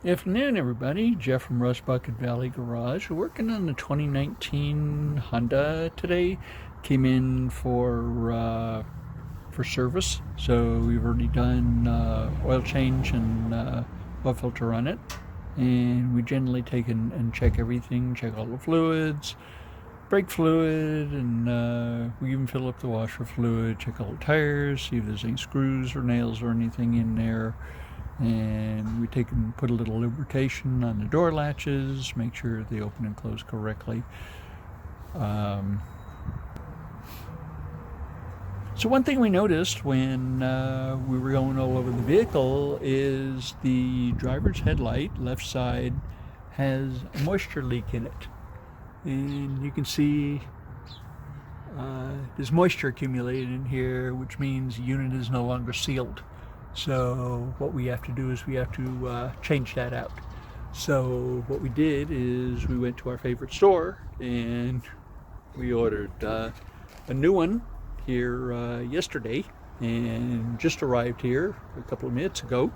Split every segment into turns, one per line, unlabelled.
Afternoon, everybody. Jeff from Rust Bucket Valley Garage. We're working on the 2019 Honda today. Came in for service, so we've already done oil change and oil filter on it. And we generally take and check everything, check all the fluids, brake fluid, and we even fill up the washer fluid, check all the tires, see if there's any screws or nails or anything in there. And we take and put a little lubrication on the door latches, make sure they open and close correctly. So one thing we noticed when we were going all over the vehicle is the driver's headlight, left side, has a moisture leak in it. And you can see there's moisture accumulated in here, which means the unit is no longer sealed. So what we have to do is we have to change that out. So what we did is we went to our favorite store and we ordered a new one here yesterday, and just arrived here a couple of minutes ago.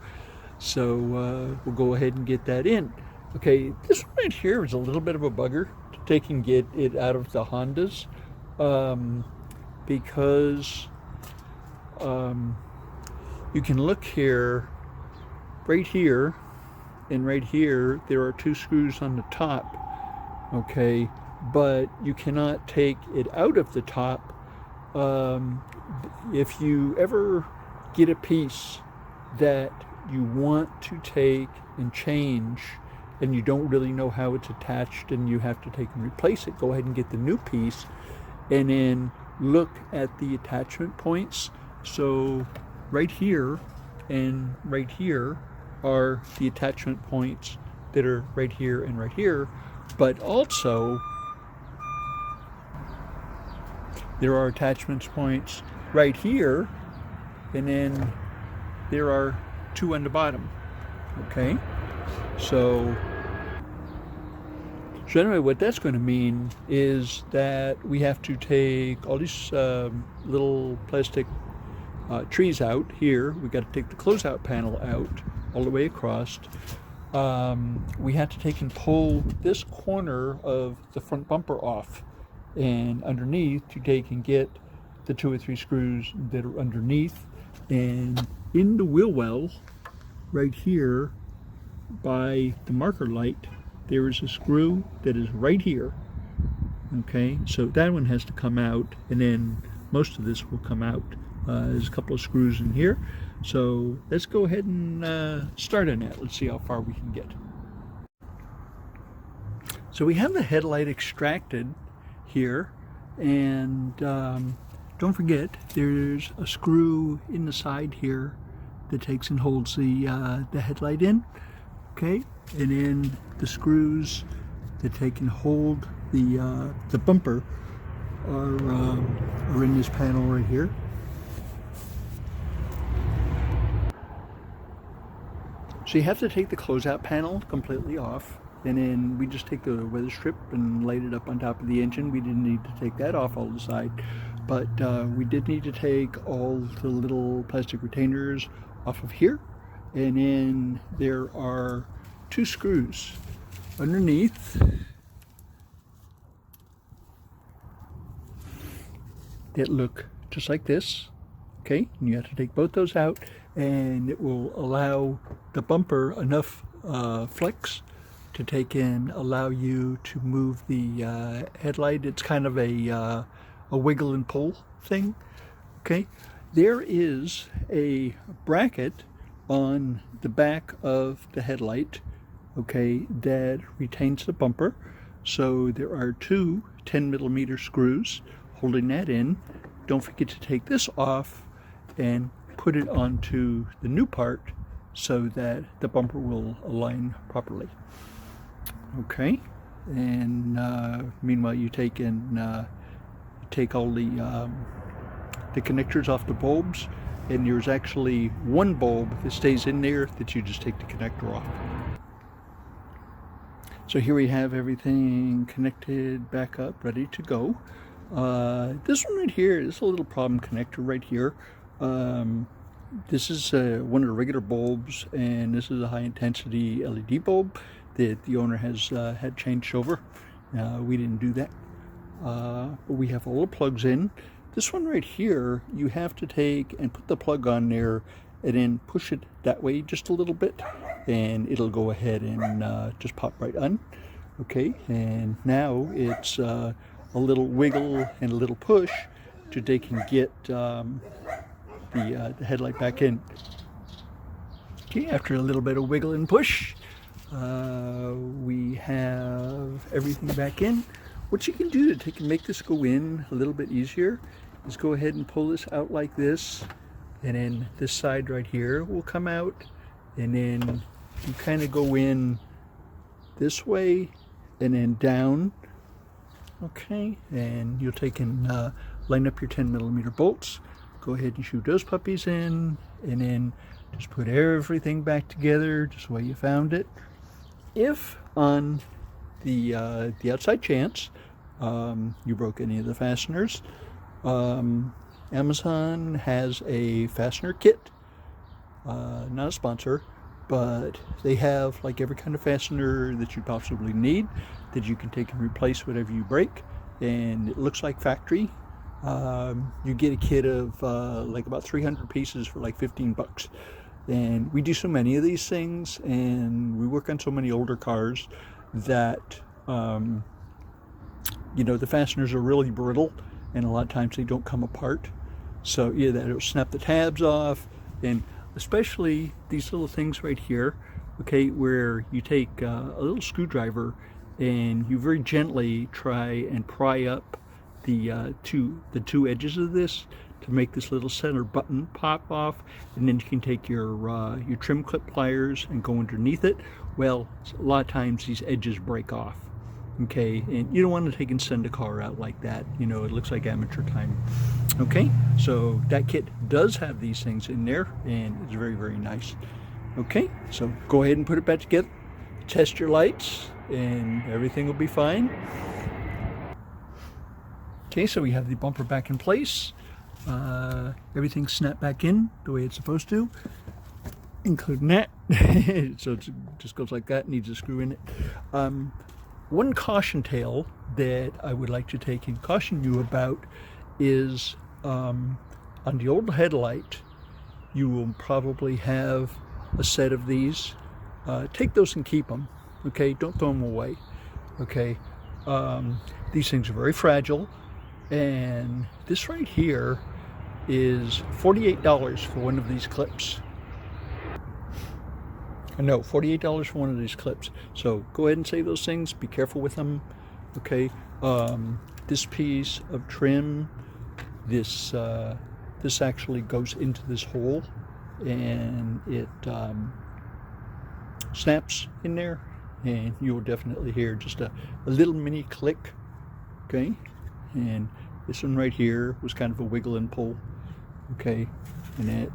So we'll go ahead and get that in. Okay, this one right here is a little bit of a bugger to take and get it out of the Hondas, because you can look here, right here, and right here, there are two screws on the top, okay, but you cannot take it out of the top. If you ever get a piece that you want to take and change, and you don't really know how it's attached, and you have to take and replace it, go ahead and get the new piece, and then look at the attachment points. So right here and right here are the attachment points that are right here and right here, but also there are attachment points right here, and then there are two on the bottom. Okay, so anyway, what that's going to mean is that we have to take all these little plastic trees out here. We got to take the closeout panel out all the way across. We had to take and pull this corner of the front bumper off, and underneath to take and get the 2 or 3 screws that are underneath. And in the wheel well right here by the marker light, there is a screw that is right here. Okay, so that one has to come out, and then most of this will come out. There's a couple of screws in here, so let's go ahead and start on that. Let's see how far we can get. So we have the headlight extracted here, and don't forget there's a screw in the side here that takes and holds the headlight in. Okay, and then the screws that take and hold the bumper are in this panel right here. So you have to take the closeout panel completely off, and then we just take the weather strip and light it up on top of the engine. We didn't need to take that off all the side, but we did need to take all the little plastic retainers off of here, and then there are 2 screws underneath that look just like this. Okay, and you have to take both those out, and it will allow the bumper enough flex to take and allow you to move the headlight. It's kind of a wiggle and pull thing. Okay, there is a bracket on the back of the headlight, okay, that retains the bumper. So there are 2 10mm screws holding that in. Don't forget to take this off and put it onto the new part so that the bumper will align properly. Okay, and meanwhile you take and take all the connectors off the bulbs, and there's actually one bulb that stays in there that you just take the connector off. So here we have everything connected back up, ready to go. This one right here is a little problem connector right here. This is one of the regular bulbs, and this is a high intensity LED bulb that the owner has had changed over. We didn't do that. But we have all the plugs in. This one right here, you have to take and put the plug on there and then push it that way just a little bit, and it'll go ahead and just pop right on. Okay, and now it's a little wiggle and a little push to take and get the headlight back in. Okay, after a little bit of wiggle and push, we have everything back in. What you can do to take and make this go in a little bit easier is go ahead and pull this out like this, and then this side right here will come out, and then you kind of go in this way and then down. Okay, and you'll take and line up your 10mm bolts. Go ahead and shoot those puppies in, and then just put everything back together just the way you found it. If on the outside chance you broke any of the fasteners, Amazon has a fastener kit. Not a sponsor, but they have like every kind of fastener that you possibly need that you can take and replace whatever you break, and it looks like factory. You get a kit of like about 300 pieces for like 15 bucks. And we do so many of these things, and we work on so many older cars that you know, the fasteners are really brittle, and a lot of times they don't come apart. So yeah, that'll snap the tabs off, and especially these little things right here, okay, where you take a little screwdriver and you very gently try and pry up the two edges of this to make this little center button pop off, and then you can take your trim clip pliers and go underneath it. Well, a lot of times these edges break off, okay, and you don't want to take and send a car out like that. You know, it looks like amateur time. Okay, so that kit does have these things in there, and it's very, very nice. Okay, so go ahead and put it back together, test your lights, and everything will be fine. Okay, so we have the bumper back in place. Everything snapped back in the way it's supposed to, including that. So it just goes like that, needs a screw in it. One caution tale that I would like to take and caution you about is on the old headlight, you will probably have a set of these. Take those and keep them, okay? Don't throw them away, okay? These things are very fragile, and this right here is $48 for one of these clips. No, $48 for one of these clips. So go ahead and save those things. Be careful with them, okay? This piece of trim, this actually goes into this hole, and it snaps in there, and you'll definitely hear just a little mini click, okay? And this one right here was kind of a wiggle and pull, okay? And it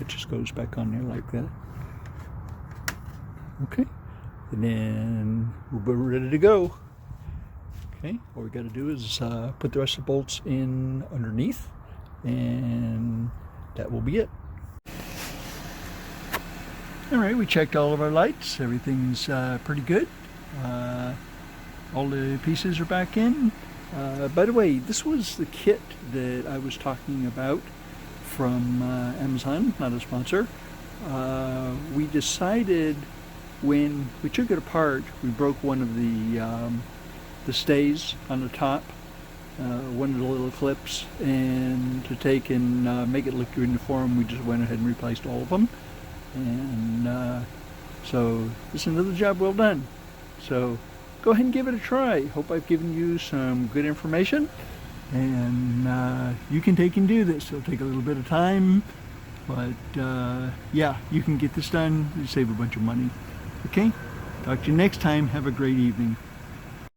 just goes back on there like that. Okay, and then we'll be ready to go. Okay, all we got to do is put the rest of the bolts in underneath, and that will be it. All right, we checked all of our lights. Everything's pretty good. All the pieces are back in. By the way, this was the kit that I was talking about from Amazon, not a sponsor. We decided when we took it apart, we broke one of the stays on the top, one of the little clips, and to take and make it look uniform, we just went ahead and replaced all of them. And so this is another job well done. So go ahead and give it a try. Hope I've given you some good information, and you can take and do this. It'll take a little bit of time, but yeah, you can get this done. You save a bunch of money. Okay, talk to you next time. Have a great evening.